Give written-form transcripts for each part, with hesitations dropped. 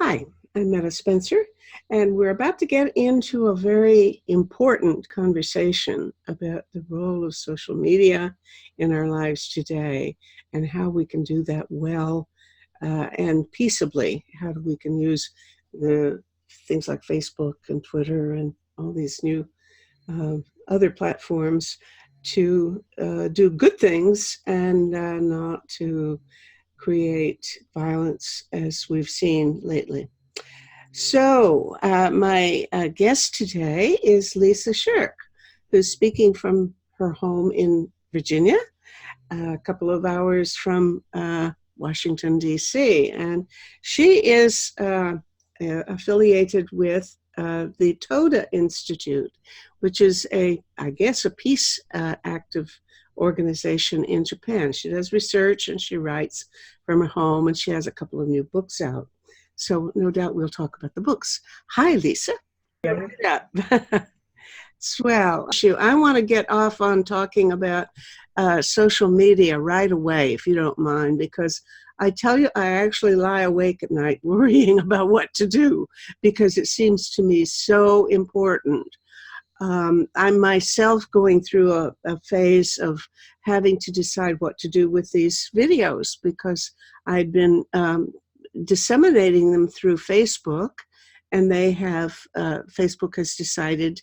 Hi, I'm Metta Spencer, and we're about to get into a very important conversation about the role of social media in our lives today and how we can do that well and peaceably. How we can use the things like Facebook and Twitter and all these new uh, other platforms to do good things and not to create violence as we've seen lately. So, my guest today is Lisa Shirk, who's speaking from her home in Virginia, a couple of hours from Washington, D.C. And she is affiliated with the Toda Institute, which is I guess, a peace active organization in Japan. She does research and she writes from her home, and she has a couple of new books out. So no doubt we'll talk about the books. Hi, Lisa. Yeah. Swell. I want to get off on talking about social media right away, if you don't mind, because I tell you, I actually lie awake at night worrying about what to do because it seems to me so important. I'm myself going through a phase of having to decide what to do with these videos because I'd been disseminating them through Facebook, and Facebook has decided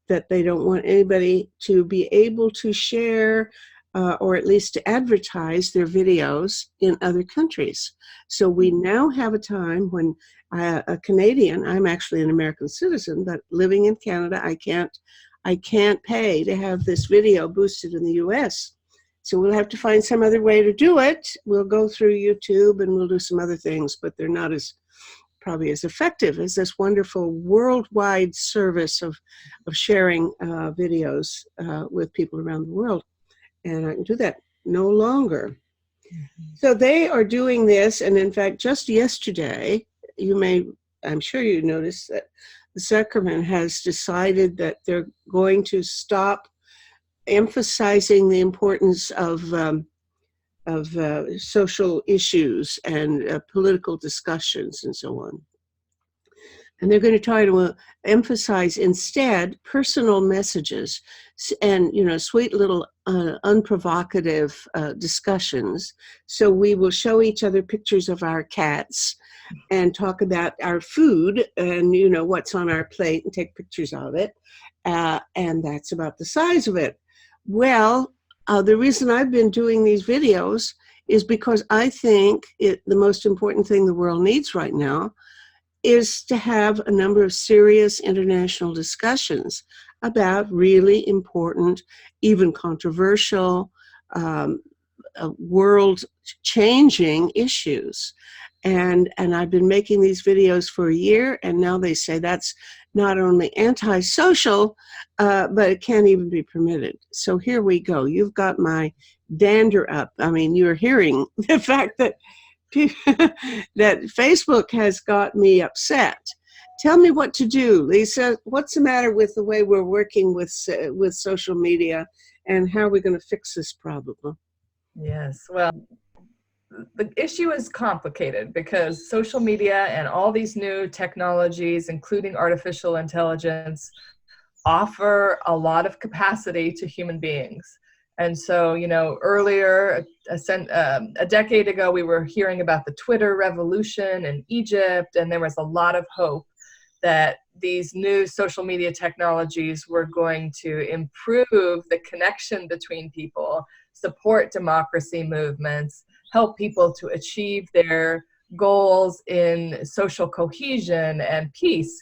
that they don't want anybody to be able to share or at least to advertise their videos in other countries. So we now have a time when a Canadian, I'm actually an American citizen, but living in Canada, I can't pay to have this video boosted in the US. So we'll have to find some other way to do it. We'll go through YouTube and we'll do some other things, but they're not probably as effective as this wonderful worldwide service of sharing videos with people around the world. And I can do that no longer. So they are doing this, and in fact, just yesterday, I'm sure you noticed that the Zuckerman has decided that they're going to stop emphasizing the importance of social issues and political discussions and so on. And they're going to try to emphasize instead personal messages and, sweet little unprovocative discussions. So we will show each other pictures of our cats and talk about our food and, what's on our plate and take pictures of it. And that's about the size of it. Well, the reason I've been doing these videos is because I think the most important thing the world needs right now is to have a number of serious international discussions about really important, even controversial, world-changing issues. And I've been making these videos for a year, and now they say that's not only antisocial, but it can't even be permitted. So here we go. You've got my dander up. I mean, you're hearing the fact that that Facebook has got me upset. Tell me what to do, Lisa. What's the matter with the way we're working with social media, and how are we going to fix this problem? Yes, well, the issue is complicated because social media and all these new technologies, including artificial intelligence, offer a lot of capacity to human beings. And so, earlier, a decade ago, we were hearing about the Twitter revolution in Egypt, and there was a lot of hope that these new social media technologies were going to improve the connection between people, support democracy movements, help people to achieve their goals in social cohesion and peace.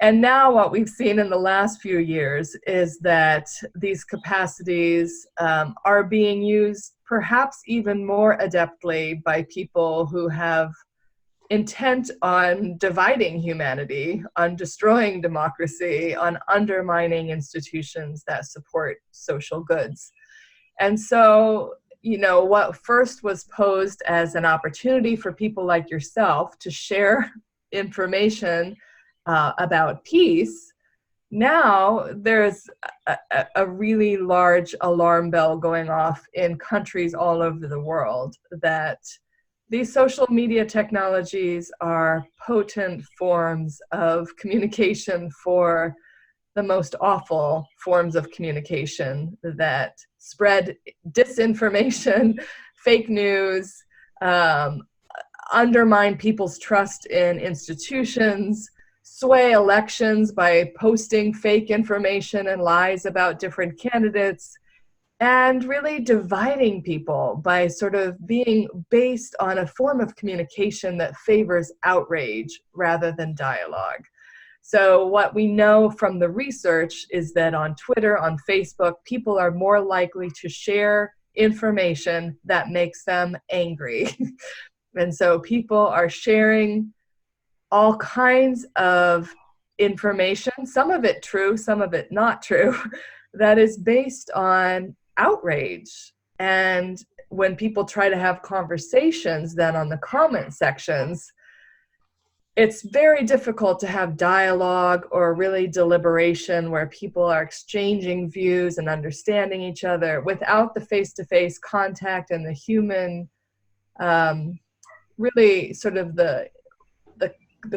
And now what we've seen in the last few years is that these capacities are being used perhaps even more adeptly by people who have intent on dividing humanity, on destroying democracy, on undermining institutions that support social goods. And so, what first was posed as an opportunity for people like yourself to share information about peace, now there's a really large alarm bell going off in countries all over the world that these social media technologies are potent forms of communication for the most awful forms of communication that spread disinformation, fake news, um, undermine people's trust in institutions, sway elections by posting fake information and lies about different candidates, and really dividing people by sort of being based on a form of communication that favors outrage rather than dialogue. So what we know from the research is that on Twitter, on Facebook, people are more likely to share information that makes them angry. And so people are sharing all kinds of information, some of it true, some of it not true, that is based on outrage. And when people try to have conversations then on the comment sections, it's very difficult to have dialogue or really deliberation where people are exchanging views and understanding each other without the face-to-face contact and the human, really sort of the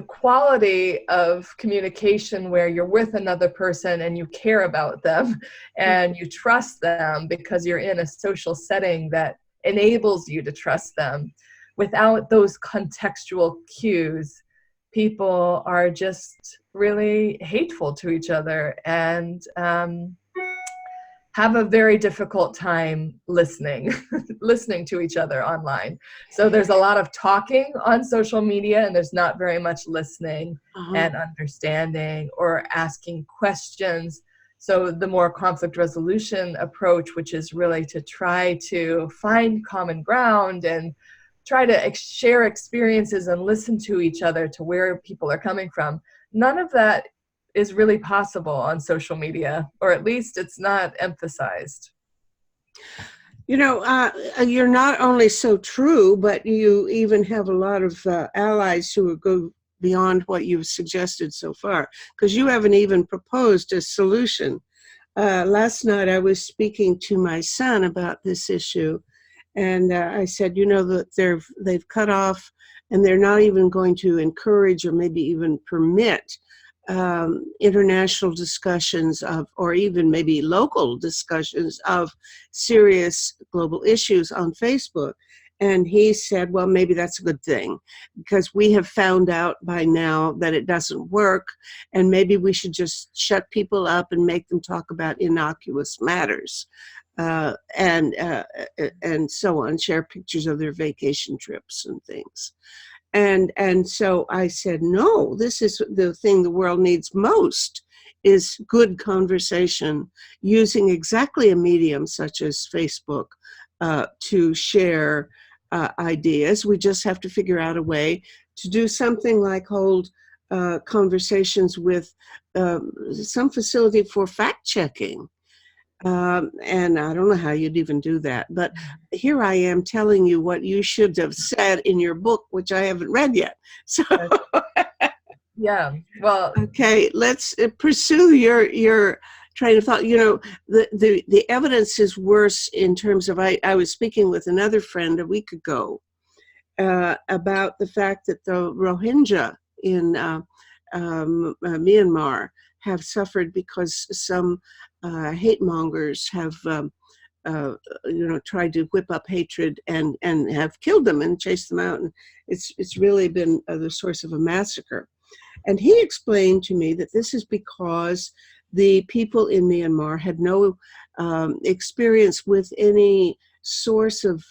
quality of communication where you're with another person and you care about them and you trust them because you're in a social setting that enables you to trust them. Without those contextual cues, people are just really hateful to each other and have a very difficult time listening to each other online. So there's a lot of talking on social media and there's not very much listening and understanding or asking questions. So the more conflict resolution approach, which is really to try to find common ground and try to share experiences and listen to each other to where people are coming from, none of that is really possible on social media, or at least it's not emphasized. You know, you're not only so true, but you even have a lot of allies who go beyond what you've suggested so far, because you haven't even proposed a solution. Last night I was speaking to my son about this issue, and I said, you know, that they've cut off, and they're not even going to encourage or maybe even permit international discussions of, or even maybe local discussions of serious global issues on Facebook. And he said, well, maybe that's a good thing because we have found out by now that it doesn't work. And maybe we should just shut people up and make them talk about innocuous matters. And so on, share pictures of their vacation trips and things. And so I said, no, this is the thing the world needs most, is good conversation using exactly a medium such as Facebook to share ideas. We just have to figure out a way to do something like hold conversations with some facility for fact-checking. And I don't know how you'd even do that, but here I am telling you what you should have said in your book, which I haven't read yet. So, yeah, well, okay, let's pursue your train of thought. You know, the evidence is worse in terms of, I was speaking with another friend a week ago about the fact that the Rohingya in Myanmar have suffered because some hate mongers have tried to whip up hatred and have killed them and chased them out, and it's really been the source of a massacre. And he explained to me that this is because the people in Myanmar had no experience with any source of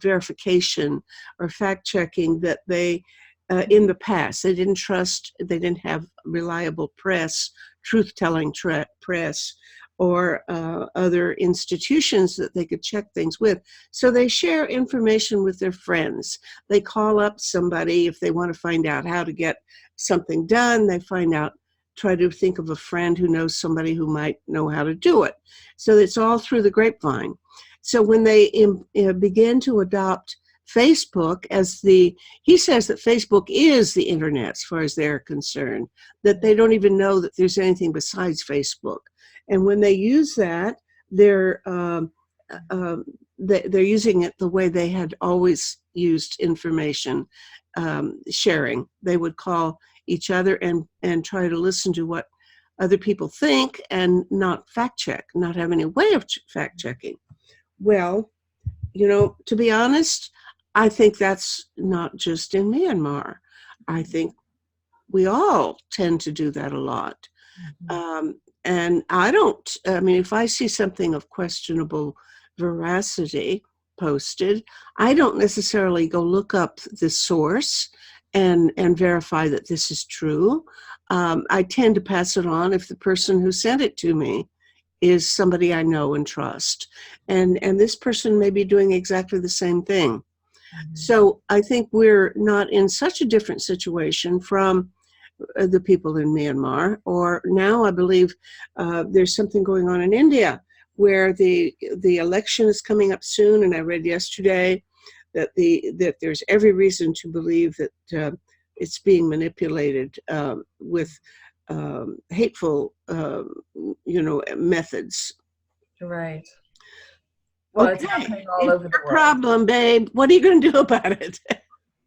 verification or fact-checking that they in the past. They didn't trust, they didn't have reliable press, truth-telling press, or other institutions that they could check things with. So they share information with their friends. They call up somebody if they want to find out how to get something done. They try to think of a friend who knows somebody who might know how to do it. So it's all through the grapevine. So when they begin to adopt Facebook he says that Facebook is the internet as far as they're concerned, that they don't even know that there's anything besides Facebook. And when they use that, they're they're using it the way they had always used information sharing. They would call each other and try to listen to what other people think and not fact check, not have any way of fact checking. Well, to be honest, I think that's not just in Myanmar. I think we all tend to do that a lot. And if I see something of questionable veracity posted, I don't necessarily go look up the source and verify that this is true. I tend to pass it on if the person who sent it to me is somebody I know and trust. And this person may be doing exactly the same thing. So I think we're not in such a different situation from the people in Myanmar, or now I believe there's something going on in India where the election is coming up soon, and I read yesterday that there's every reason to believe that it's being manipulated with hateful, methods. Right. Well, okay. It's happening all over the world. Problem, babe. What are you going to do about it?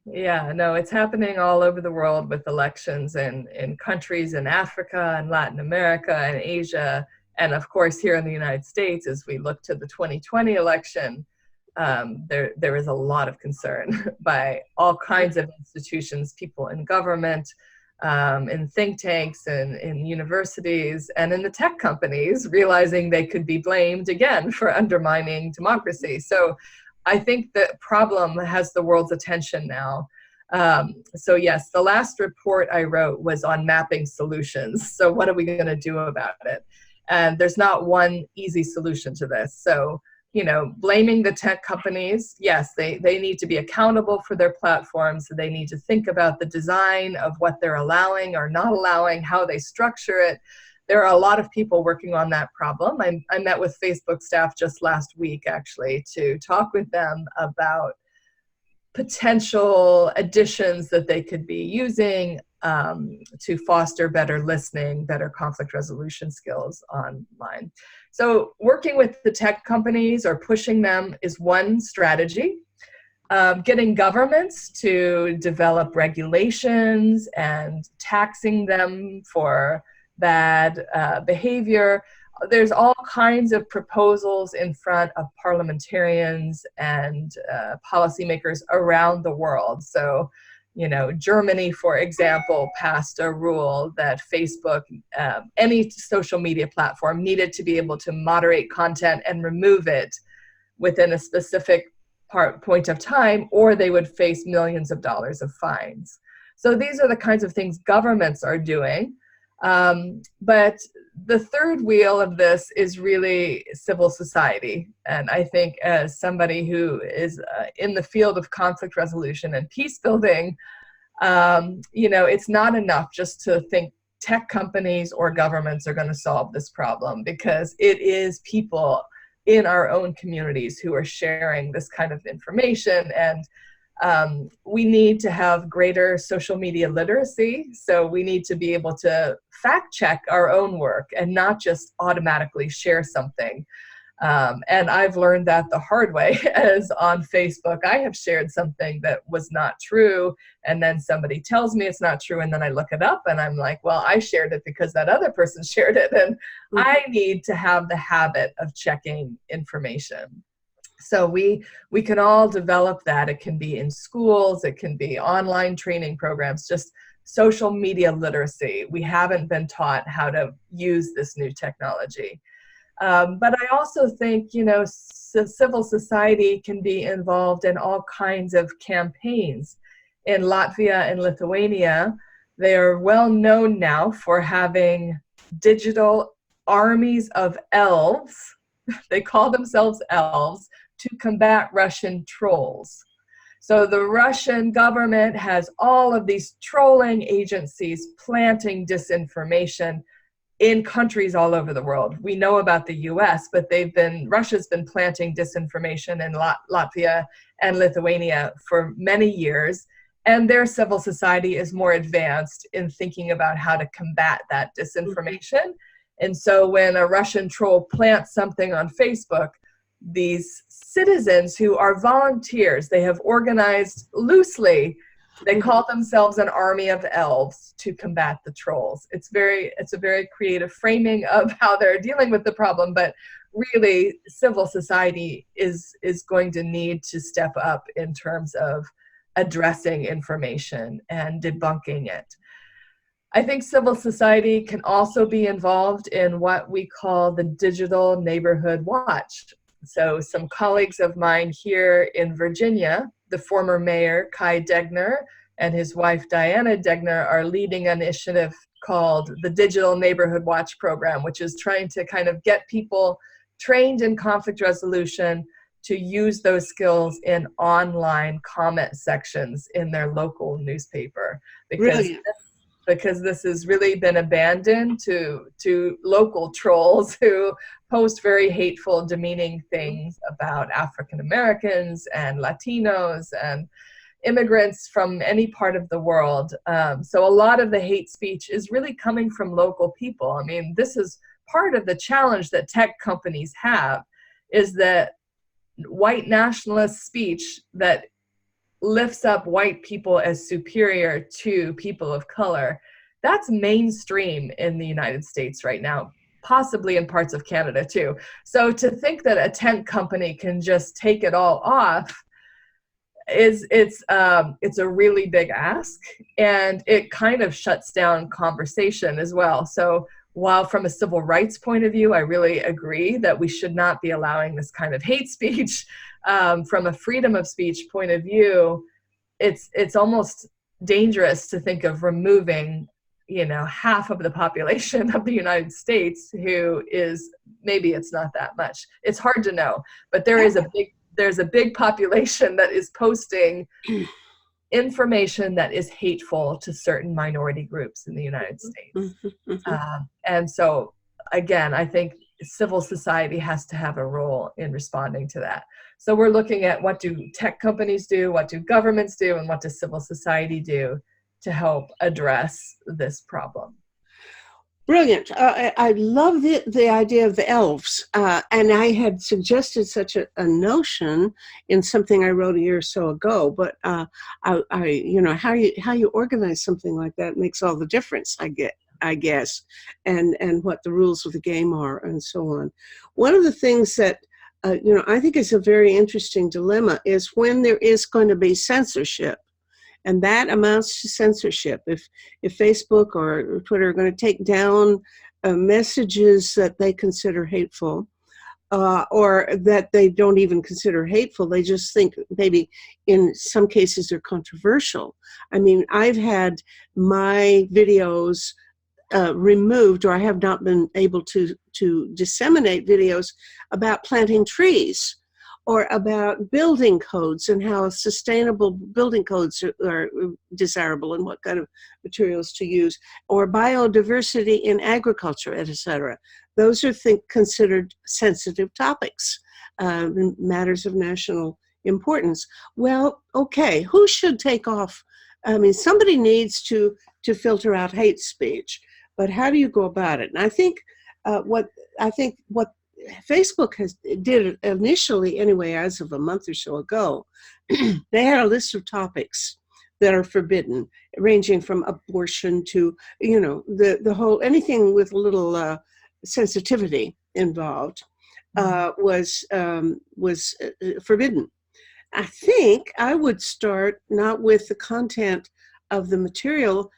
Yeah, no, it's happening all over the world with elections in countries in Africa and Latin America and Asia. And of course, here in the United States, as we look to the 2020 election, there is a lot of concern by all kinds of institutions, people in government, in think tanks and in universities and in the tech companies, realizing they could be blamed again for undermining democracy. So I think the problem has the world's attention now. So yes, the last report I wrote was on mapping solutions. So what are we going to do about it? And there's not one easy solution to this. So, blaming the tech companies, yes, they need to be accountable for their platforms. They need to think about the design of what they're allowing or not allowing, how they structure it. There are a lot of people working on that problem. I met with Facebook staff just last week, actually, to talk with them about potential additions that they could be using to foster better listening, better conflict resolution skills online. So working with the tech companies or pushing them is one strategy. Getting governments to develop regulations and taxing them for bad behavior. There's all kinds of proposals in front of parliamentarians and policymakers around the world. So, Germany, for example, passed a rule that Facebook, any social media platform, needed to be able to moderate content and remove it within a specific point of time, or they would face millions of dollars of fines. So these are the kinds of things governments are doing. But the third wheel of this is really civil society. And I think as somebody who is in the field of conflict resolution and peace building, it's not enough just to think tech companies or governments are going to solve this problem, because it is people in our own communities who are sharing this kind of information. And we need to have greater social media literacy. So we need to be able to fact check our own work and not just automatically share something. And I've learned that the hard way, as on Facebook, I have shared something that was not true. And then somebody tells me it's not true. And then I look it up and I'm like, well, I shared it because that other person shared it. And I need to have the habit of checking information. So we can all develop that. It can be in schools, it can be online training programs, just social media literacy. We haven't been taught how to use this new technology. But I also think, civil society can be involved in all kinds of campaigns. In Latvia and Lithuania, they are well known now for having digital armies of elves. They call themselves elves, to combat Russian trolls. So the Russian government has all of these trolling agencies planting disinformation in countries all over the world. We know about the US, but Russia's been planting disinformation in Latvia and Lithuania for many years. And their civil society is more advanced in thinking about how to combat that disinformation. And so when a Russian troll plants something on Facebook, these citizens who are volunteers. They have organized loosely. They call themselves an army of elves to combat the trolls. It's a very creative framing of how they're dealing with the problem, but really civil society is going to need to step up in terms of addressing information and debunking it. I think civil society can also be involved in what we call the Digital Neighborhood Watch. So some colleagues of mine here in Virginia, the former mayor Kai Degner and his wife Diana Degner, are leading an initiative called the Digital Neighborhood Watch program, which is trying to kind of get people trained in conflict resolution to use those skills in online comment sections in their local newspaper. Because this has really been abandoned to local trolls who post very hateful, demeaning things about African Americans and Latinos and immigrants from any part of the world. So a lot of the hate speech is really coming from local people. I mean, this is part of the challenge that tech companies have, is that white nationalist speech that lifts up white people as superior to people of color, that's mainstream in the United States right now, possibly in parts of Canada too. So to think that a tech company can just take it all off it's a really big ask, and it kind of shuts down conversation as well. So while from a civil rights point of view, I really agree that we should not be allowing this kind of hate speech, from a freedom of speech point of view, it's almost dangerous to think of removing, half of the population of the United States who is, maybe it's not that much. It's hard to know, but there's a big population that is posting information that is hateful to certain minority groups in the United States. And so, again, I think civil society has to have a role in responding to that. So we're looking at what do tech companies do, what do governments do, and what does civil society do to help address this problem. Brilliant. I love the idea of the elves. And I had suggested such a notion in something I wrote a year or so ago, but how you organize something like that makes all the difference, I guess, and what the rules of the game are and so on. One of the things that, I think is a very interesting dilemma is when there is going to be censorship. And that amounts to censorship. If Facebook or Twitter are going to take down messages that they consider hateful, or that they don't even consider hateful, they just think maybe in some cases they're controversial. I mean, I've had my videos removed, or I have not been able to disseminate videos about planting trees, or about building codes and how sustainable building codes are desirable and what kind of materials to use, or biodiversity in agriculture, etc. Those are considered sensitive topics, matters of national importance. Well, okay, who should take off? I mean, somebody needs to filter out hate speech, but how do you go about it? And I think what Facebook did initially, anyway, as of a month or so ago, they had a list of topics that are forbidden, ranging from abortion to, the whole, anything with a little sensitivity involved was forbidden. I think I would start not with the content of the material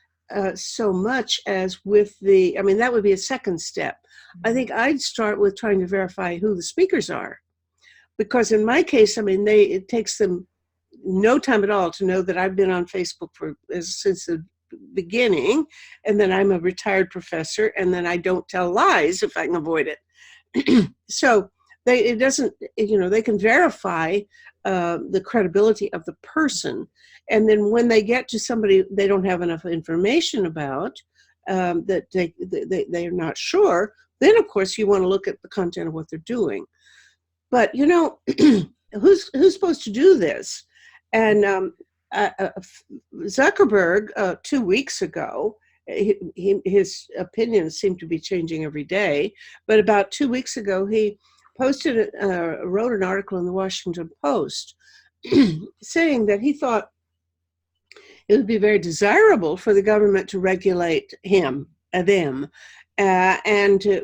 so much as with that would be a second step. I think I'd start with trying to verify who the speakers are. Because in my case, it takes them no time at all to know that I've been on Facebook since the beginning, and then I'm a retired professor, and then I don't tell lies if I can avoid it. So they can verify the credibility of the person. And then when they get to somebody they don't have enough information about, that they're not sure, then of course you want to look at the content of what they're doing. But who's supposed to do this? And Zuckerberg 2 weeks ago, his opinions seem to be changing every day, but about 2 weeks ago he wrote an article in the Washington Post saying that he thought it would be very desirable for the government to regulate them,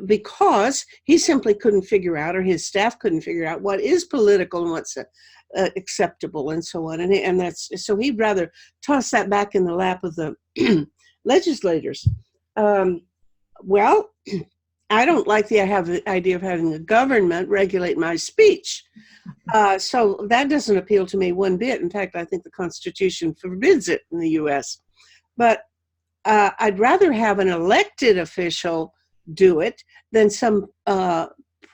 because he simply couldn't figure out, or his staff couldn't figure out, what is political and what's acceptable and so on. And that's so he'd rather toss that back in the lap of the legislators. Well, I don't like the idea of having the government regulate my speech. So that doesn't appeal to me one bit. In fact, I think the Constitution forbids it in the U.S. But I'd rather have an elected official do it than some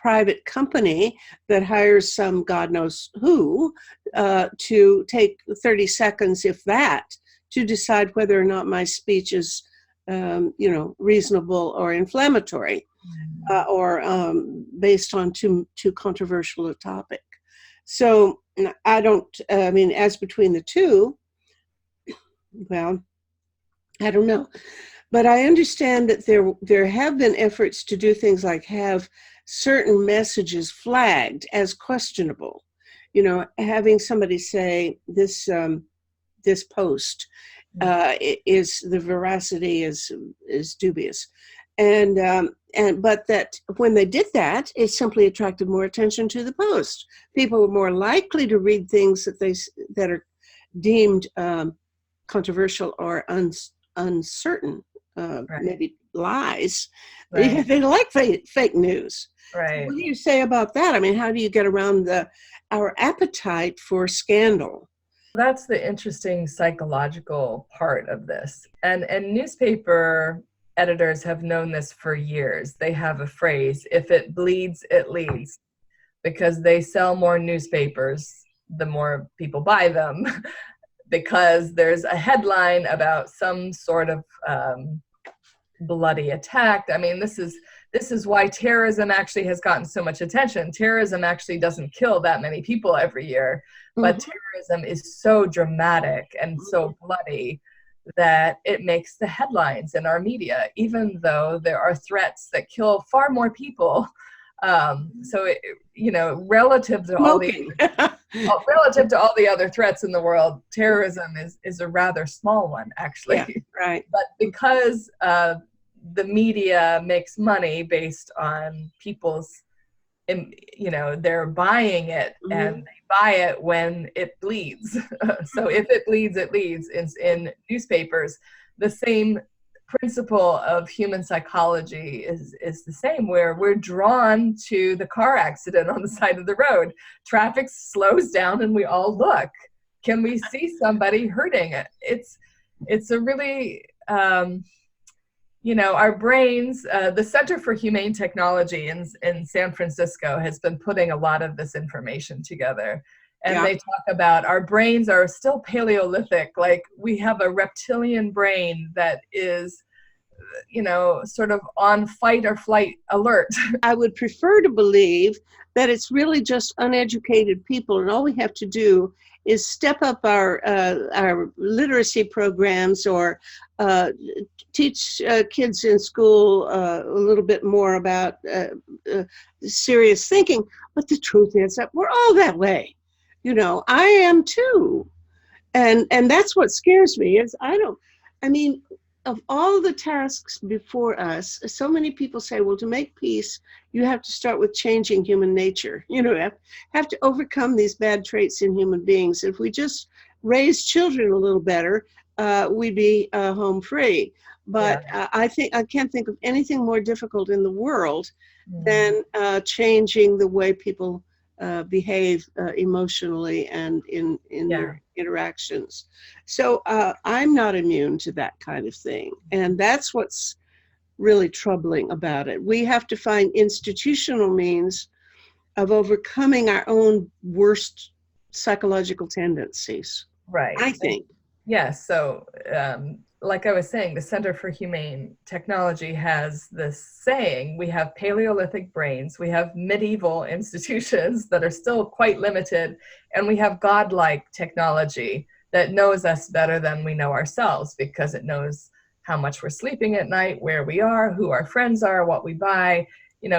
private company that hires some God knows who to take 30 seconds, if that, to decide whether or not my speech is, reasonable or inflammatory, or based on too controversial a topic. So as between the two, well, I don't know. But I understand that there have been efforts to do things like have certain messages flagged as questionable. Having somebody say this post is the veracity is dubious, but that when they did that, it simply attracted more attention to the post. People were more likely to read things that are deemed controversial or uncertain, Right. maybe lies. Right. They like fake news. Right. What do you say about that? I mean, how do you get around our appetite for scandal? That's the interesting psychological part of this. And newspaper editors have known this for years. They have a phrase, if it bleeds, it leads, because they sell more newspapers the more people buy them, because there's a headline about some sort of bloody attack. I mean, this is why terrorism actually has gotten so much attention. Terrorism actually doesn't kill that many people every year, but terrorism is so dramatic and so bloody that it makes the headlines in our media, even though there are threats that kill far more people. Relative to all the other threats in the world, terrorism is a rather small one, actually. Yeah, right. But because the media makes money based on people's, they're buying it, and they buy it when it bleeds. So if it bleeds, it leads. In newspapers, the same principle of human psychology is the same, where we're drawn to the car accident on the side of the road. Traffic slows down and we all look. Can we see somebody hurting? It's a really, our brains, the Center for Humane Technology in San Francisco has been putting a lot of this information together. And they talk about our brains are still Paleolithic. Like, we have a reptilian brain that is, sort of on fight or flight alert. I would prefer to believe that it's really just uneducated people, and all we have to do is step up our literacy programs, or teach kids in school a little bit more about serious thinking. But the truth is that we're all that way. I am too. And that's what scares me is of all the tasks before us, so many people say, well, to make peace, you have to start with changing human nature. Have to overcome these bad traits in human beings. If we just raise children a little better, we'd be home free. But I can't think of anything more difficult in the world than changing the way people behave emotionally and in their interactions. So I'm not immune to that kind of thing. And that's what's really troubling about it. We have to find institutional means of overcoming our own worst psychological tendencies. Right. I think. Yes. So like I was saying, the Center for Humane Technology has this saying, we have Paleolithic brains, we have medieval institutions that are still quite limited, and we have godlike technology that knows us better than we know ourselves, because it knows how much we're sleeping at night, where we are, who our friends are, what we buy.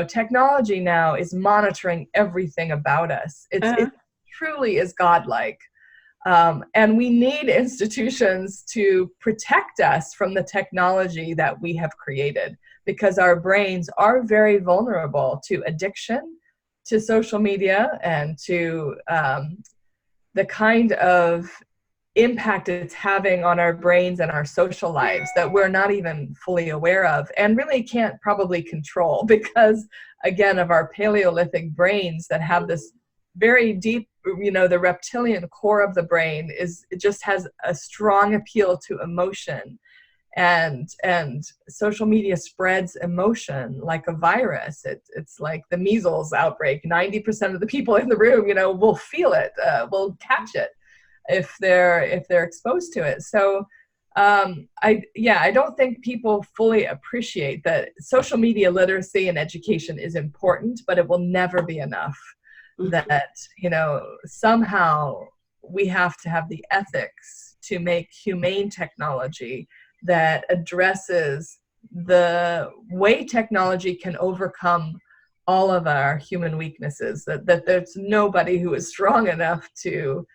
technology now is monitoring everything about us. It truly is godlike. And we need institutions to protect us from the technology that we have created, because our brains are very vulnerable to addiction, to social media, and to the kind of impact it's having on our brains and our social lives that we're not even fully aware of and really can't probably control, because, again, of our Paleolithic brains that have this very deep, the reptilian core of the brain it just has a strong appeal to emotion. And social media spreads emotion like a virus. It's like the measles outbreak. 90% of the people in the room, will feel it, will catch it if they're exposed to it. So I don't think people fully appreciate that social media literacy and education is important, but it will never be enough. That, somehow we have to have the ethics to make humane technology that addresses the way technology can overcome all of our human weaknesses, that there's nobody who is strong enough to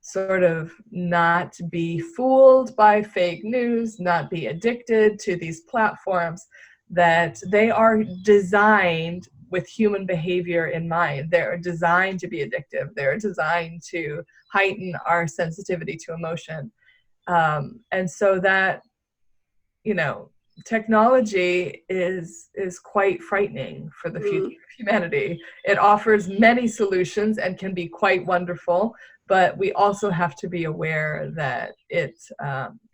sort of not be fooled by fake news, not be addicted to these platforms, that they are designed with human behavior in mind. They're designed to be addictive. They're designed to heighten our sensitivity to emotion. And so that, technology is quite frightening for the future of humanity. It offers many solutions and can be quite wonderful, but we also have to be aware that it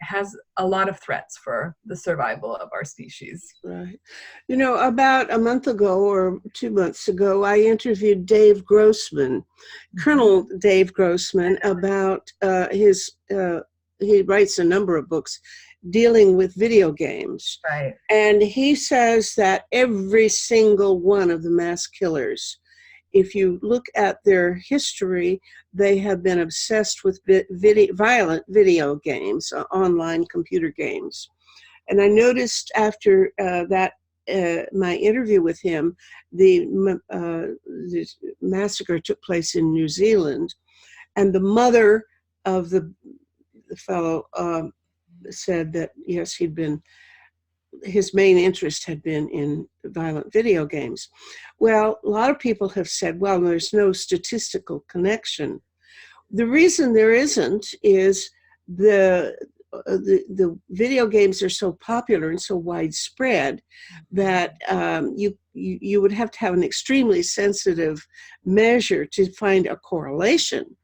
has a lot of threats for the survival of our species. Right. About a month ago or 2 months ago, I interviewed Dave Grossman, Colonel Dave Grossman, about he writes a number of books dealing with video games. Right. And he says that every single one of the mass killers, if you look at their history, they have been obsessed with violent video games, online computer games. And I noticed after my interview with him, the massacre took place in New Zealand, and the mother of the fellow said that, yes, his main interest had been in violent video games. Well, a lot of people have said, well, there's no statistical connection. The reason there isn't is the video games are so popular and so widespread that you would have to have an extremely sensitive measure to find a correlation.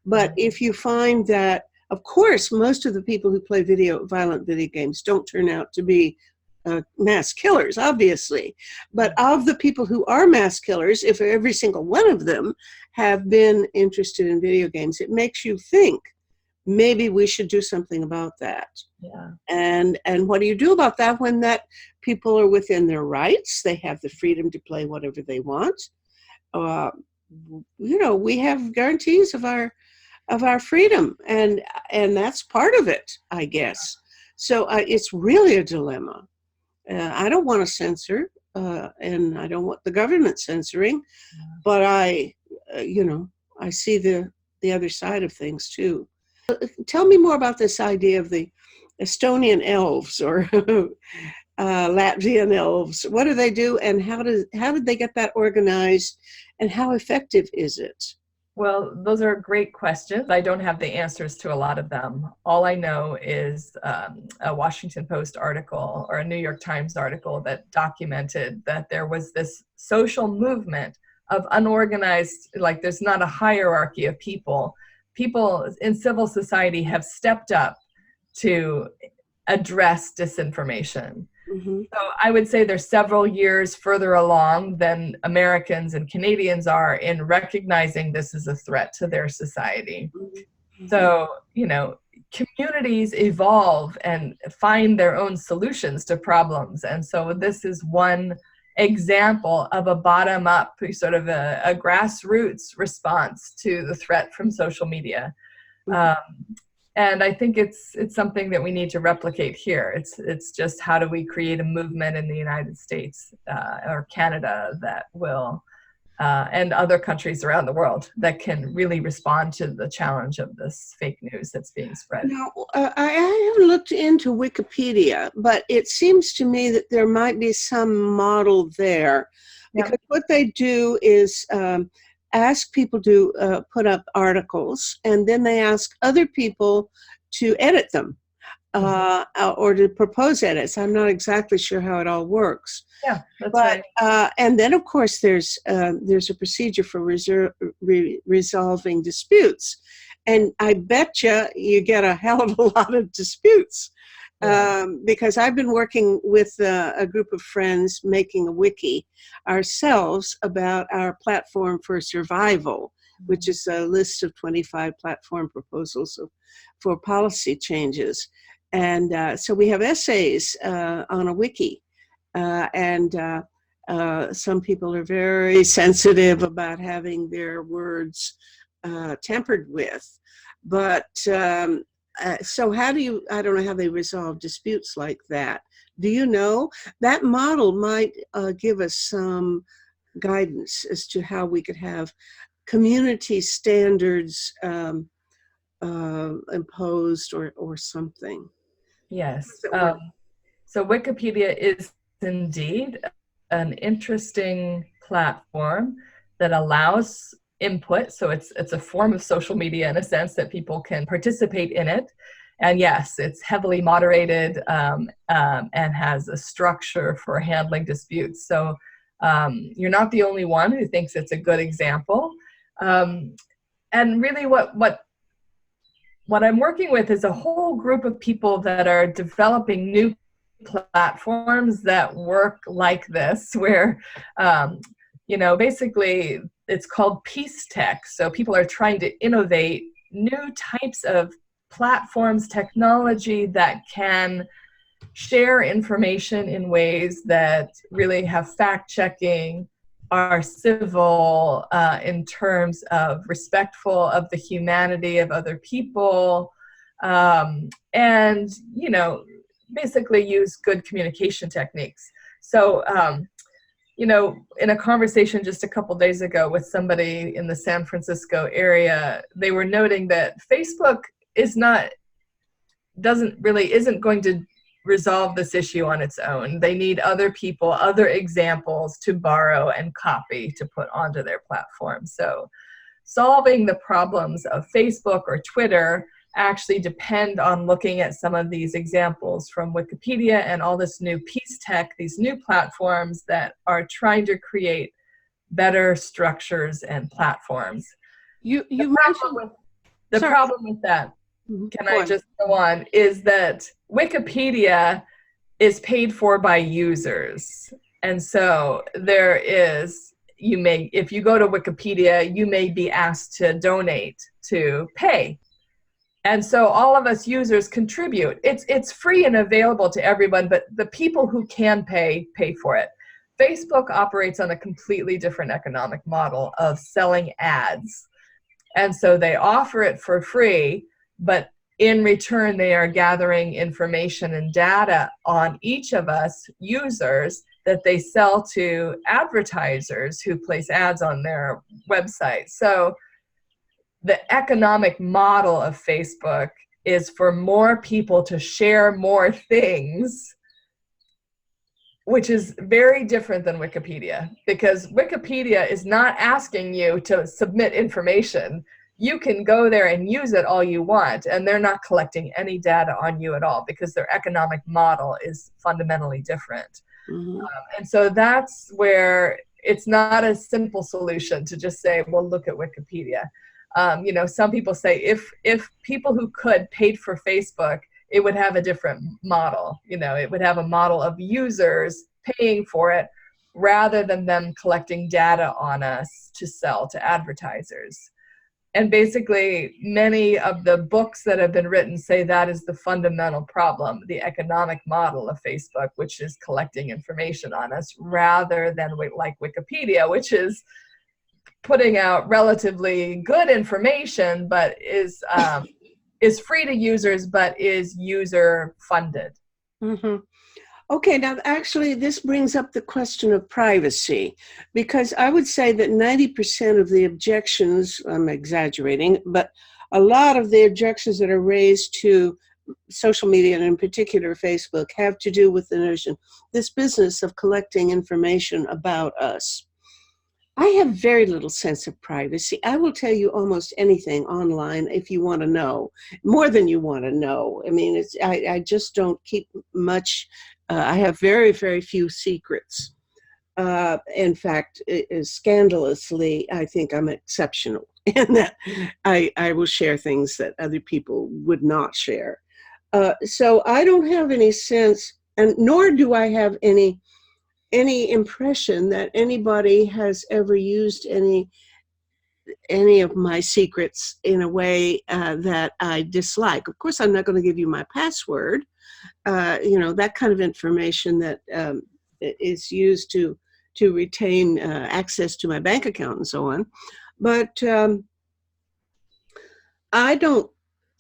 But if you find that, of course, most of the people who play violent video games don't turn out to be mass killers, obviously. But of the people who are mass killers, if every single one of them have been interested in video games, it makes you think, maybe we should do something about that. Yeah. And what do you do about that when that people are within their rights? They have the freedom to play whatever they want. We have guarantees of our freedom, and that's part of it, I guess. So it's really a dilemma. I don't want to censor, and I don't want the government censoring, but I see the other side of things too. Tell me more about this idea of the Estonian elves or Latvian elves. What do they do, and how did they get that organized, and how effective is it? Well, those are great questions. I don't have the answers to a lot of them. All I know is a Washington Post article or a New York Times article that documented that there was this social movement of unorganized, like there's not a hierarchy of people. People in civil society have stepped up to address disinformation. Mm-hmm. So I would say they're several years further along than Americans and Canadians are in recognizing this is a threat to their society. Mm-hmm. So, communities evolve and find their own solutions to problems. And so this is one example of a bottom-up, sort of a grassroots response to the threat from social media. And I think it's something that we need to replicate here. It's just how do we create a movement in the United States or Canada that will, and other countries around the world that can really respond to the challenge of this fake news that's being spread. Now, I haven't looked into Wikipedia, but it seems to me that there might be some model there. Yeah. Because what they do is ask people to put up articles, and then they ask other people to edit them or to propose edits. I'm not exactly sure how it all works. Yeah, that's right. And then, of course, there's a procedure for resolving disputes. And I bet you get a hell of a lot of disputes. Because I've been working with a group of friends making a wiki ourselves about our platform for survival, which is a list of 25 platform proposals for policy changes. And so we have essays on a wiki. And some people are very sensitive about having their words tampered with. But so how do you, I don't know how they resolve disputes like that. Do you know? That model might give us some guidance as to how we could have community standards imposed or something. Yes. So Wikipedia is indeed an interesting platform that allows input. So it's a form of social media in a sense that people can participate in it. And yes, it's heavily moderated and has a structure for handling disputes. So you're not the only one who thinks it's a good example. And really what I'm working with is a whole group of people that are developing new platforms that work like this, where, basically it's called peace tech. So people are trying to innovate new types of platforms, technology that can share information in ways that really have fact-checking, are civil in terms of respectful of the humanity of other people, and, basically use good communication techniques. So, in a conversation just a couple days ago with somebody in the San Francisco area, they were noting that Facebook isn't going to resolve this issue on its own. They need other people, other examples to borrow and copy to put onto their platform. So solving the problems of Facebook or Twitter actually depend on looking at some of these examples from Wikipedia and all this new peace tech, these new platforms that are trying to create better structures and platforms. The problem with that, can I just go on, is that Wikipedia is paid for by users. And so if you go to Wikipedia, you may be asked to donate to pay. And so all of us users contribute. It's free and available to everyone, but the people who can pay for it. Facebook operates on a completely different economic model of selling ads. And so they offer it for free, but in return, they are gathering information and data on each of us users that they sell to advertisers who place ads on their website. So the economic model of Facebook is for more people to share more things, which is very different than Wikipedia, because Wikipedia is not asking you to submit information. You can go there and use it all you want, and they're not collecting any data on you at all because their economic model is fundamentally different. Mm-hmm. And so that's where it's not a simple solution to just say, well, look at Wikipedia. Some people say if people who could paid for Facebook, it would have a different model. It would have a model of users paying for it rather than them collecting data on us to sell to advertisers. And basically, many of the books that have been written say that is the fundamental problem, the economic model of Facebook, which is collecting information on us, rather than like Wikipedia, which is putting out relatively good information, but is is free to users, but is user funded. Mm-hmm. Okay, now actually, this brings up the question of privacy, because I would say that 90% of the objections, I'm exaggerating, but a lot of the objections that are raised to social media, and in particular Facebook, have to do with the notion, this business of collecting information about us. I have very little sense of privacy. I will tell you almost anything online if you want to know, more than you want to know. I mean, I just don't keep much. I have very, very few secrets. In fact, scandalously, I think I'm exceptional in that I will share things that other people would not share. So I don't have any sense, and nor do I have any impression that anybody has ever used any of my secrets in a way that I dislike. Of course, I'm not going to give you my password, that kind of information that is used to retain access to my bank account and so on. But I don't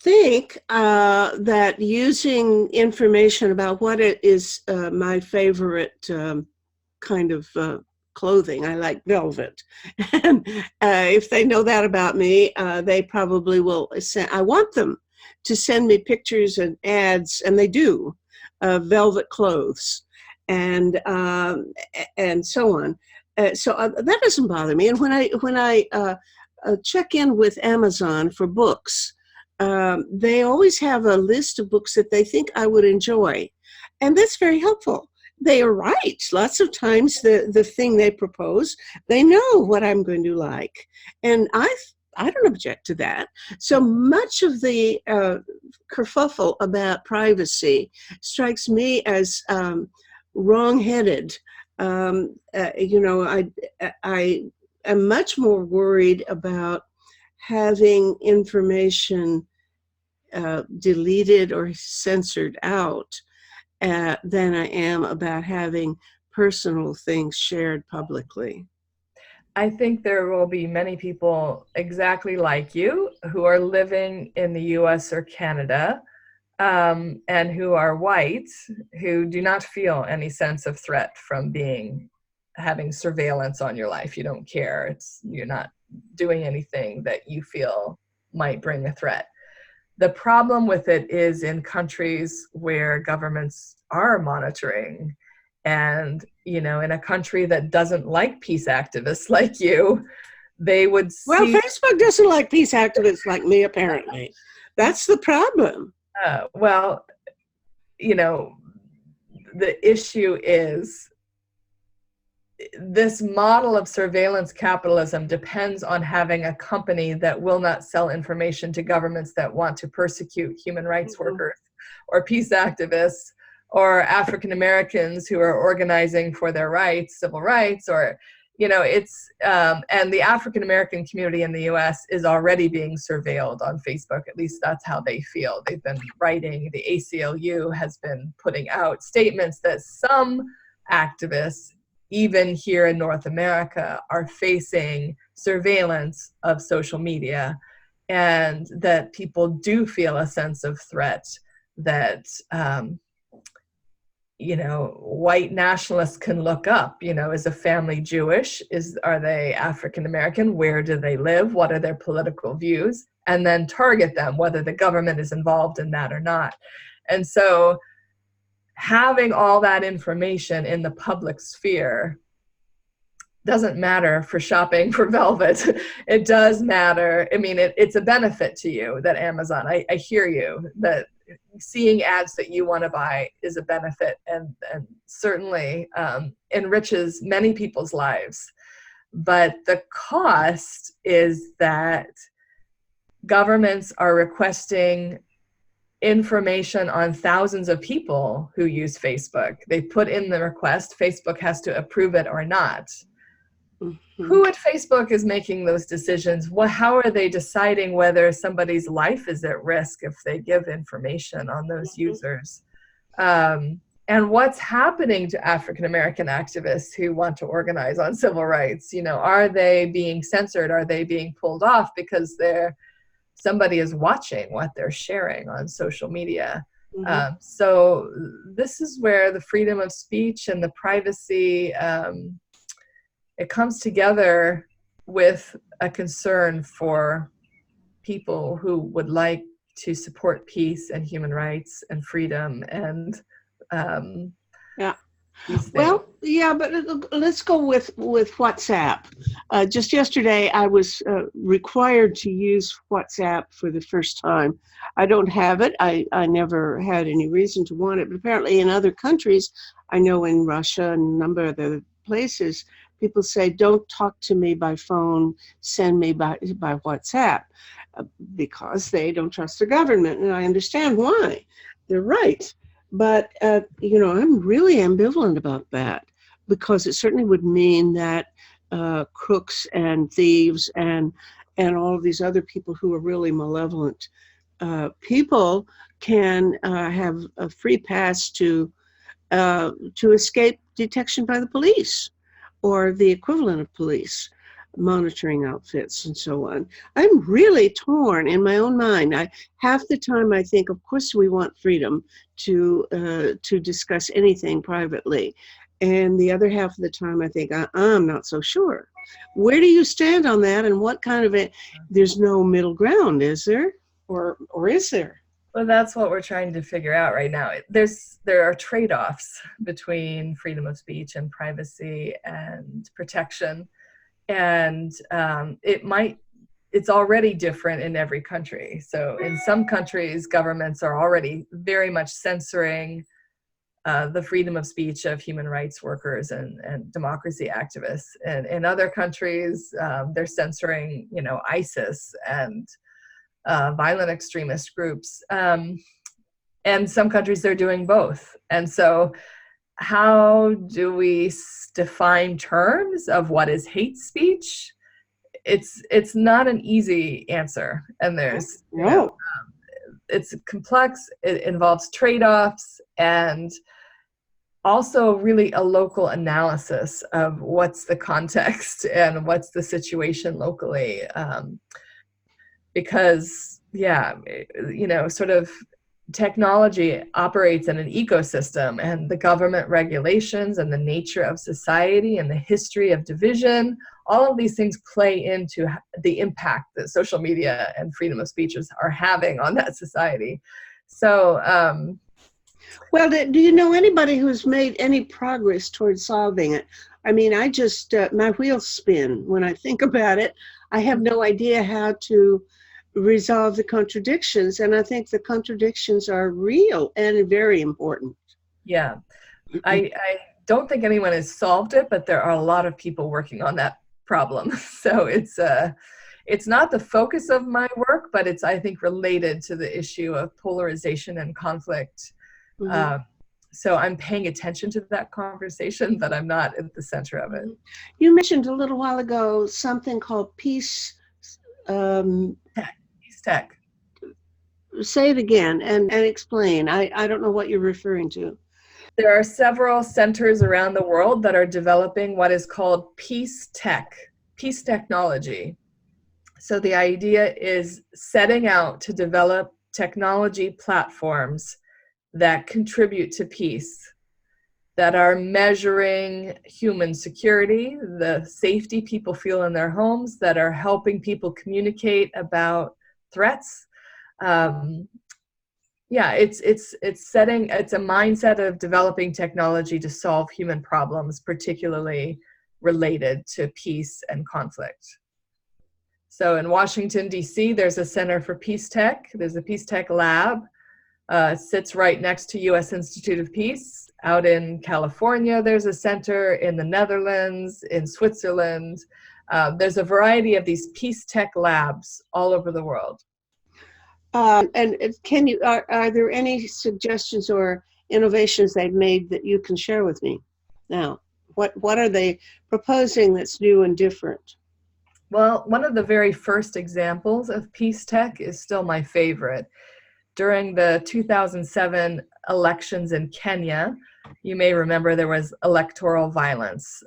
think that using information about what it is my favorite kind of clothing. I like velvet. And if they know that about me, they probably will send, I want them to send me pictures and ads, and they do, of velvet clothes and so on. So that doesn't bother me. And when I check in with Amazon for books, they always have a list of books that they think I would enjoy. And that's very helpful. They are right. Lots of times the thing they propose, they know what I'm going to like. And I don't object to that. So much of the kerfuffle about privacy strikes me as wrong-headed. I am much more worried about having information deleted or censored out than I am about having personal things shared publicly. I think there will be many people exactly like you who are living in the US or Canada and who are white, who do not feel any sense of threat from having surveillance on your life. You don't care. You're not doing anything that you feel might bring a threat. The problem with it is in countries where governments are monitoring, and in a country that doesn't like peace activists like you, they would see... Well, Facebook doesn't like peace activists like me, apparently. That's the problem. The issue is this model of surveillance capitalism depends on having a company that will not sell information to governments that want to persecute human rights workers or peace activists or African Americans who are organizing for their rights, civil rights, or, and the African American community in the US is already being surveilled on Facebook. At least that's how they feel. They've been writing, the ACLU has been putting out statements that some activists, even here in North America, are facing surveillance of social media, and that people do feel a sense of threat that, white nationalists can look up, is a family Jewish? Are they African American? Where do they live? What are their political views? And then target them, whether the government is involved in that or not. And so having all that information in the public sphere doesn't matter for shopping for velvet. It does matter. I mean, it's a benefit to you that Amazon, I hear you, that seeing ads that you want to buy is a benefit and certainly enriches many people's lives. But the cost is that governments are requesting information on thousands of people who use Facebook. They put in the request, Facebook has to approve it or not. Mm-hmm. Who at Facebook is making those decisions? How are they deciding whether somebody's life is at risk if they give information on those users? And what's happening to African American activists who want to organize on civil rights? Are they being censored? Are they being pulled off because they're somebody is watching what they're sharing on social media. Mhm. So this is where the freedom of speech and the privacy, it comes together with a concern for people who would like to support peace and human rights and freedom and um, Yeah. these things. Well, yeah, but let's go with WhatsApp. Just yesterday, I was required to use WhatsApp for the first time. I don't have it. I never had any reason to want it, but apparently in other countries, I know in Russia and a number of other places, people say, "Don't talk to me by phone. Send me by WhatsApp," uh, because they don't trust the government, and I understand why. They're right. But, I'm really ambivalent about that because it certainly would mean that crooks and thieves and all of these other people who are really malevolent people can have a free pass to escape detection by the police or the equivalent of police monitoring outfits and so on. I'm really torn in my own mind. Half the time I think, of course, we want freedom to discuss anything privately, and the other half of the time I think I'm not so sure. Where do you stand on that, and what kind of it? There's no middle ground, is there, or is there? Well, that's what we're trying to figure out right now. There are trade-offs between freedom of speech and privacy and protection, and it's already different in every country. So in some countries, governments are already very much censoring the freedom of speech of human rights workers and democracy activists. And in other countries, they're censoring, ISIS and violent extremist groups. And some countries, they're doing both. And so how do we define terms of what is hate speech? It's not an easy answer. And there's, No. it's complex. It involves trade-offs and also really a local analysis of what's the context and what's the situation locally. Because, sort of technology operates in an ecosystem, and the government regulations and the nature of society and the history of division, all of these things play into the impact that social media and freedom of speech are having on that society. So, well, do you know anybody who's made any progress towards solving it? I mean, I just, my wheels spin when I think about it. I have no idea how to resolve the contradictions, and I think the contradictions are real and very important. Yeah, I don't think anyone has solved it, but there are a lot of people working on that problem. So it's not the focus of my work, but it's, I think, related to the issue of polarization and conflict. Mm-hmm. So I'm paying attention to that conversation, but I'm not at the center of it. You mentioned a little while ago something called peace. Peace tech. Say it again and explain. I don't know what you're referring to. There are several centers around the world that are developing what is called peace tech, peace technology. So the idea is setting out to develop technology platforms that contribute to peace, that are measuring human security, the safety people feel in their homes, that are helping people communicate about threats. It's a mindset of developing technology to solve human problems, particularly related to peace and conflict. So in Washington, D.C., there's a Center for Peace Tech. There's a Peace Tech Lab. It sits right next to U.S. Institute of Peace. Out in California, there's a center. In the Netherlands, in Switzerland. There's a variety of these Peace Tech labs all over the world. And are there any suggestions or innovations they've made that you can share with me now? What are they proposing that's new and different? Well, one of the very first examples of peace tech is still my favorite. during the 2007 elections in Kenya. You may remember there was electoral violence.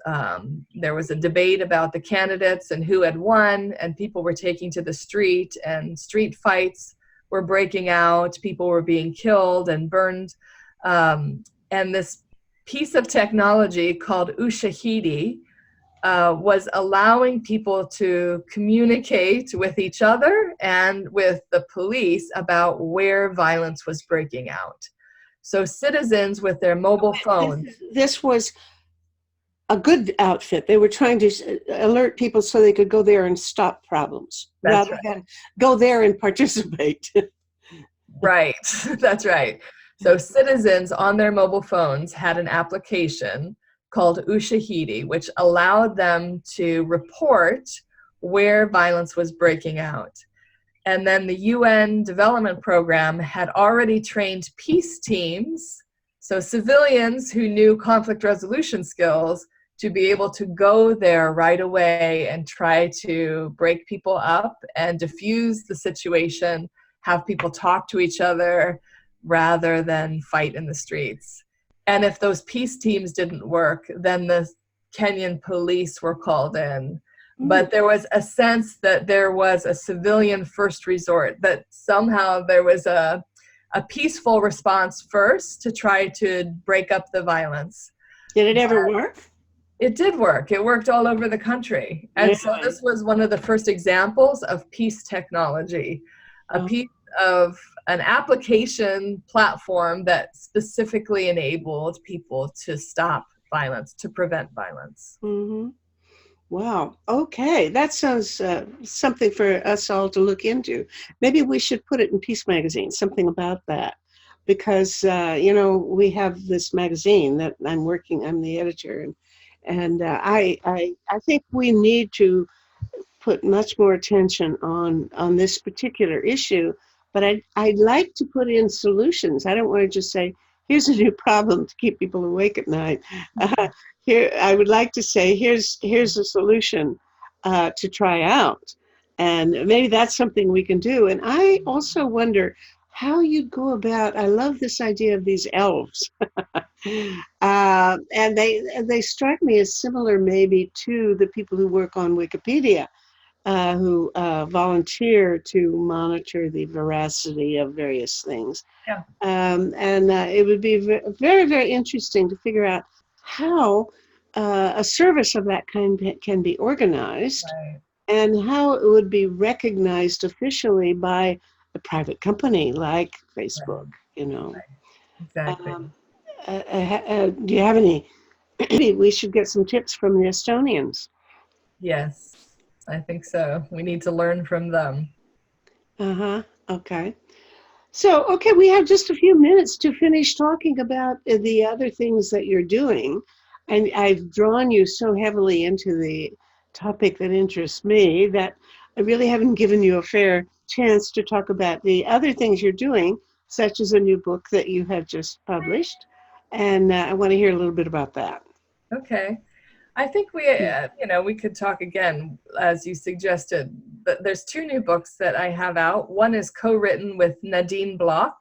There was a debate about the candidates and who had won, and people were taking to the street, and street fights were breaking out. People were being killed and burned. And this piece of technology called Ushahidi was allowing people to communicate with each other and with the police about where violence was breaking out. So citizens with their mobile phones. This was a good outfit. They were trying to alert people so they could go there and stop problems rather than go there and participate. Right, that's right. So citizens on their mobile phones had an application called Ushahidi, which allowed them to report where violence was breaking out. And then the UN Development Program had already trained peace teams, so civilians who knew conflict resolution skills, to be able to go there right away and try to break people up and diffuse the situation, have people talk to each other rather than fight in the streets. And if those peace teams didn't work, then the Kenyan police were called in. But there was a sense that there was a civilian first resort, that somehow there was a peaceful response first to try to break up the violence. Did it ever work? It did work. It worked all over the country. And so this was one of the first examples of peace technology, a piece of an application platform that specifically enabled people to stop violence, to prevent violence. Mm-hmm. Wow. Okay. That sounds something for us all to look into. Maybe we should put it in Peace Magazine, something about that. Because, we have this magazine that I'm the editor, and I think we need to put much more attention on this particular issue. But I'd like to put in solutions. I don't want to just say, here's a new problem to keep people awake at night. Here, I would like to say, here's a solution to try out. And maybe that's something we can do. And I also wonder how you go about, I love this idea of these elves. And they strike me as similar maybe to the people who work on Wikipedia, who volunteer to monitor the veracity of various things. Yeah. It would be very, very interesting to figure out how a service of that kind can be organized, right, and how it would be recognized officially by a private company like Facebook, right. Right. Exactly. Do you have any? Maybe we should get some tips from the Estonians. Yes, I think so. We need to learn from them. Okay. So, we have just a few minutes to finish talking about the other things that you're doing. And I've drawn you so heavily into the topic that interests me that I really haven't given you a fair chance to talk about the other things you're doing, such as a new book that you have just published. And I want to hear a little bit about that. Okay. I think we could talk again, as you suggested. But there's two new books that I have out. One is co-written with Nadine Block,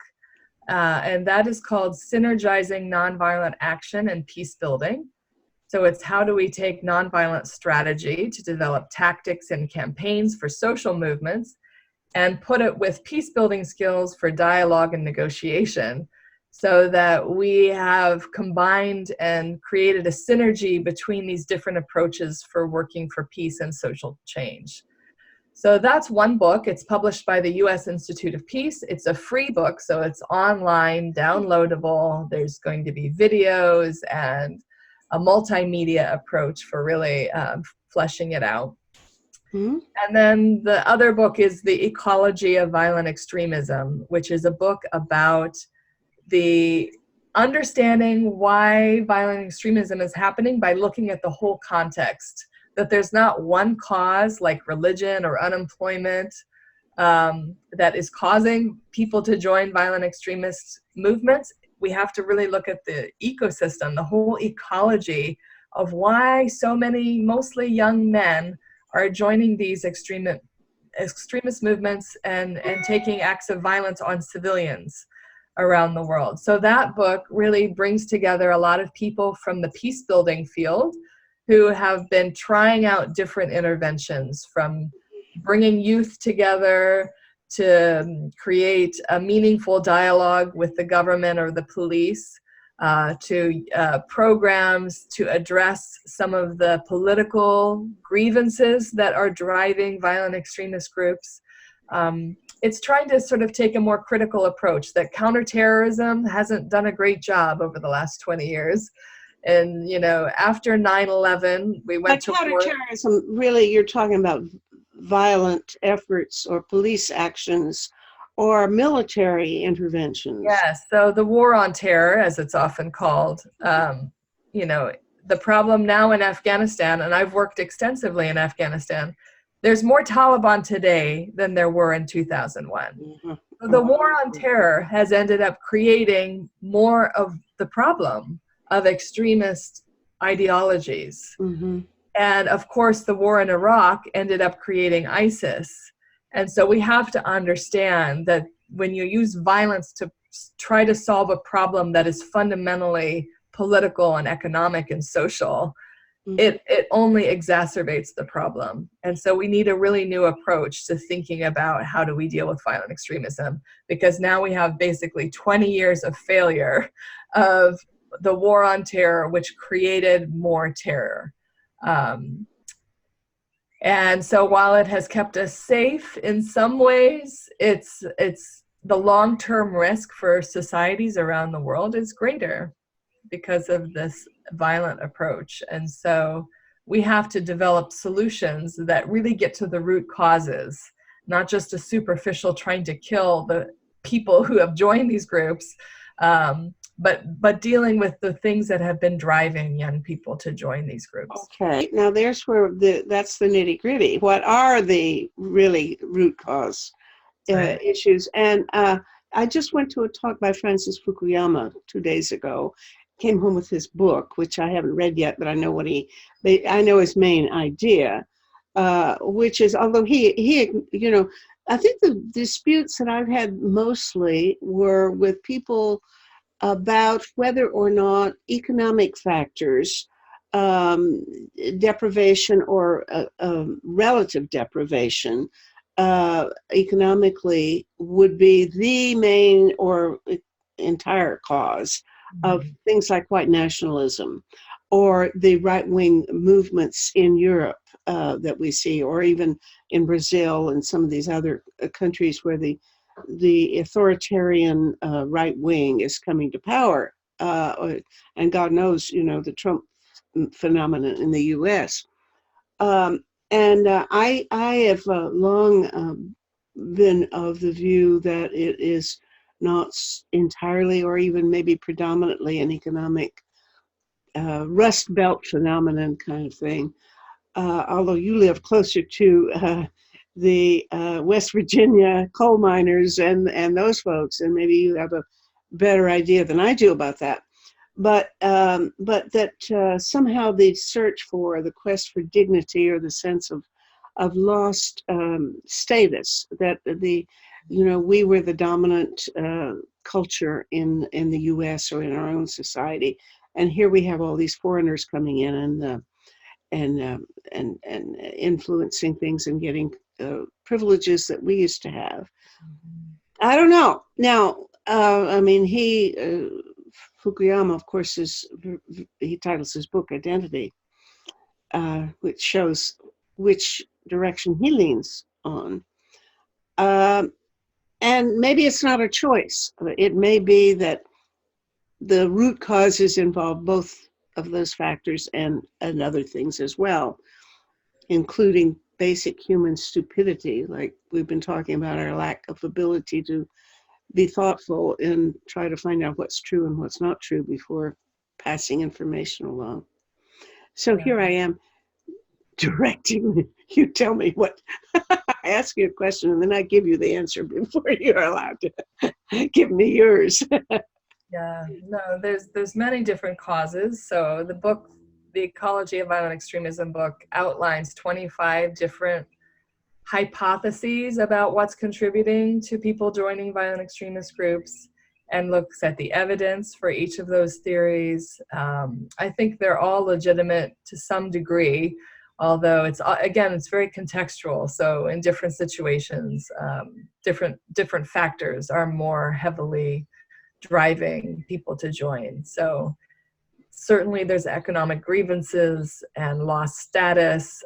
and that is called Synergizing Nonviolent Action and Peace Building. So it's how do we take nonviolent strategy to develop tactics and campaigns for social movements and put it with peace building skills for dialogue and negotiation, so that we have combined and created a synergy between these different approaches for working for peace and social change. So that's one book. It's published by the U.S. Institute of Peace. It's a free book, so it's online, downloadable. There's going to be videos and a multimedia approach for really fleshing it out. Mm-hmm. And then the other book is The Ecology of Violent Extremism, which is a book about the understanding why violent extremism is happening by looking at the whole context, that there's not one cause like religion or unemployment that is causing people to join violent extremist movements. We have to really look at the ecosystem, the whole ecology of why so many mostly young men are joining these extremist extremist movements and taking acts of violence on civilians around the world. So that book really brings together a lot of people from the peace building field who have been trying out different interventions, from bringing youth together to create a meaningful dialogue with the government or the police, to programs to address some of the political grievances that are driving violent extremist groups. It's trying to sort of take a more critical approach that counterterrorism hasn't done a great job over the last 20 years. And, you know, after 9/11, we went to war. Counterterrorism, really, you're talking about violent efforts or police actions or military interventions. Yes, so the war on terror, as it's often called, you know, the problem now in Afghanistan, and I've worked extensively in Afghanistan, there's more Taliban today than there were in 2001. Mm-hmm. So the war on terror has ended up creating more of the problem of extremist ideologies. Mm-hmm. And of course, the war in Iraq ended up creating ISIS. And so we have to understand that when you use violence to try to solve a problem that is fundamentally political and economic and social, it only exacerbates the problem. And so we need a really new approach to thinking about how do we deal with violent extremism, because now we have basically 20 years of failure of the war on terror, which created more terror. And so while it has kept us safe in some ways, it's the long-term risk for societies around the world is greater because of this violent approach. And so we have to develop solutions that really get to the root causes, not just a superficial trying to kill the people who have joined these groups, but dealing with the things that have been driving young people to join these groups. Okay, now there's where that's the nitty gritty. What are the really root cause issues? And I just went to a talk by Francis Fukuyama 2 days ago. Came home with his book, which I haven't read yet, but I know I know his main idea, which is, although he, you know, I think the disputes that I've had mostly were with people about whether or not economic factors, deprivation or relative deprivation, economically would be the main or entire cause of things like white nationalism or the right-wing movements in Europe that we see, or even in Brazil and some of these other countries where the authoritarian right wing is coming to power. And God knows, you know, the Trump phenomenon in the U.S. I have long been of the view that it is not entirely or even maybe predominantly an economic Rust Belt phenomenon kind of thing. Although you live closer to the West Virginia coal miners and those folks, and maybe you have a better idea than I do about that. But that somehow the search for the quest for dignity or the sense of lost status, that we were the dominant culture in the U.S. or in our own society, and here we have all these foreigners coming in and influencing things and getting privileges that we used to have. I don't know. Now, I mean, Fukuyama, of course, he titles his book "Identity," which shows which direction he leans on. And maybe it's not a choice. It may be that the root causes involve both of those factors and other things as well, including basic human stupidity, like we've been talking about, our lack of ability to be thoughtful and try to find out what's true and what's not true before passing information along. So here I am directing you. Tell me what. I ask you a question and then I give you the answer before you're allowed to give me yours. Yeah, no, there's many different causes. So the book, the Ecology of Violent Extremism book, outlines 25 different hypotheses about what's contributing to people joining violent extremist groups and looks at the evidence for each of those theories. I think they're all legitimate to some degree, although it's very contextual. So in different situations, different factors are more heavily driving people to join. So certainly there's economic grievances and lost status,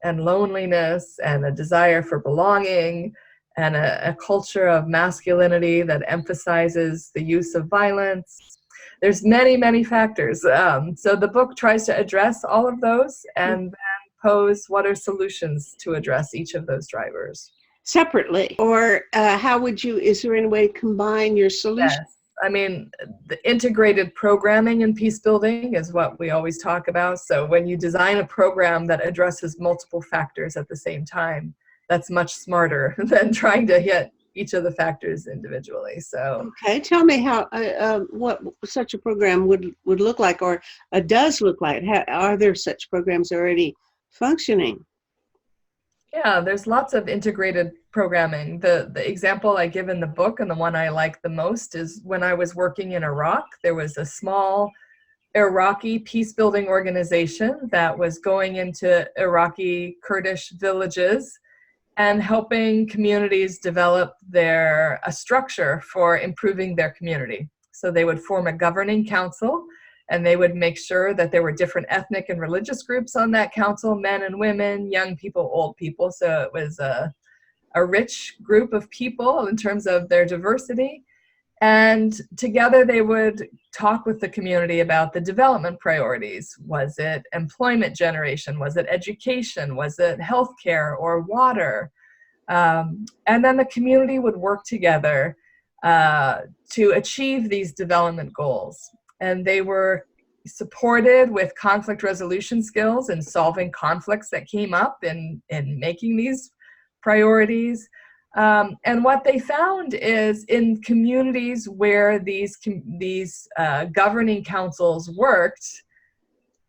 and loneliness and a desire for belonging and a culture of masculinity that emphasizes the use of violence. There's many, many factors. So the book tries to address all of those and then pose what are solutions to address each of those drivers. Separately, or is there any way to combine your solution? Yes. I mean, the integrated programming in peace building is what we always talk about. So when you design a program that addresses multiple factors at the same time, that's much smarter than trying to hit each of the factors individually. So okay, tell me how what such a program would look like, or does look like. Are there such programs already functioning? yeah, there's lots of integrated programming. The example I give in the book, and the one I like the most, is when I was working in Iraq, there was a small Iraqi peace building organization that was going into Iraqi Kurdish villages and helping communities develop a structure for improving their community. So they would form a governing council, and they would make sure that there were different ethnic and religious groups on that council, men and women, young people, old people. So it was a rich group of people in terms of their diversity. And together they would talk with the community about the development priorities. Was it employment generation? Was it education? Was it healthcare or water? And then the community would work together to achieve these development goals. And they were supported with conflict resolution skills and solving conflicts that came up in making these priorities. And what they found is in communities where these governing councils worked,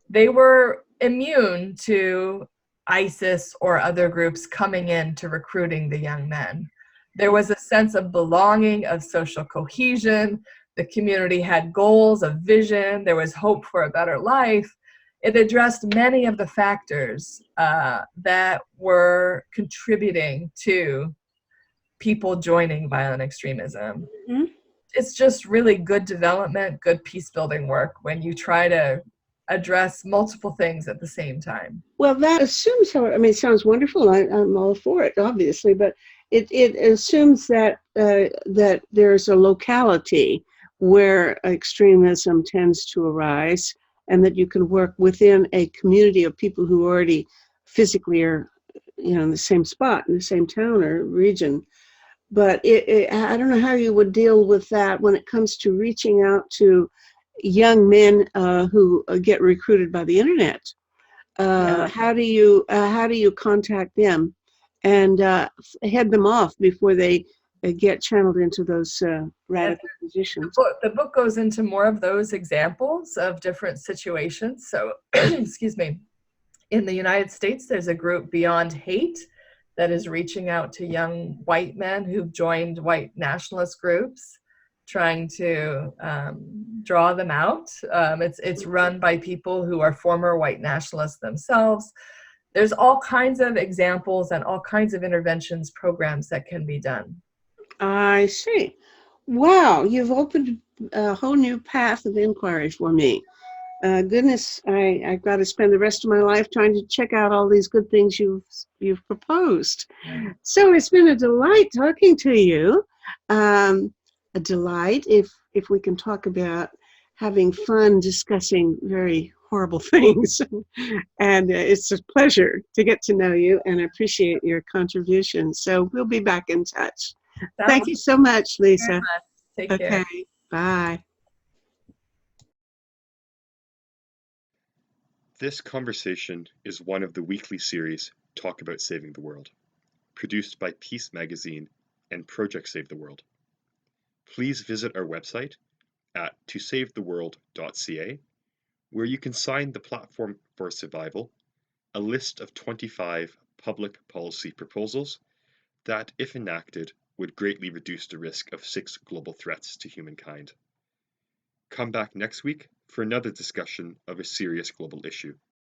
they were immune to ISIS or other groups coming in to recruiting the young men. There was a sense of belonging, of social cohesion. The community had goals, a vision. There was hope for a better life. It addressed many of the factors that were contributing to people joining violent extremism. Mm-hmm. It's just really good development, good peace building work when you try to address multiple things at the same time. Well, that assumes, it sounds wonderful. I'm all for it, obviously, but it assumes that that there's a locality where extremism tends to arise, and that you can work within a community of people who already physically are, in the same spot, in the same town or region. But I don't know how you would deal with that when it comes to reaching out to young men who get recruited by the internet. Yeah. How do you contact them and head them off before they get channeled into those radical positions? The book goes into more of those examples of different situations. So, excuse me, in the United States, there's a group, Beyond Hate, that is reaching out to young white men who've joined white nationalist groups, trying to draw them out. It's run by people who are former white nationalists themselves. There's all kinds of examples and all kinds of interventions programs that can be done. I see. Wow, you've opened a whole new path of inquiry for me. Goodness, I've got to spend the rest of my life trying to check out all these good things you've proposed. So it's been a delight talking to you. A delight if we can talk about having fun discussing very horrible things. And it's a pleasure to get to know you, and I appreciate your contribution. So we'll be back in touch. Thank you so much, Lisa. Take care. Okay, bye. This conversation is one of the weekly series Talk About Saving the World, produced by Peace Magazine and Project Save the World. Please visit our website at tosavetheworld.ca, where you can sign the Platform for Survival, a list of 25 public policy proposals that, if enacted, would greatly reduce the risk of 6 global threats to humankind. Come back next week for another discussion of a serious global issue.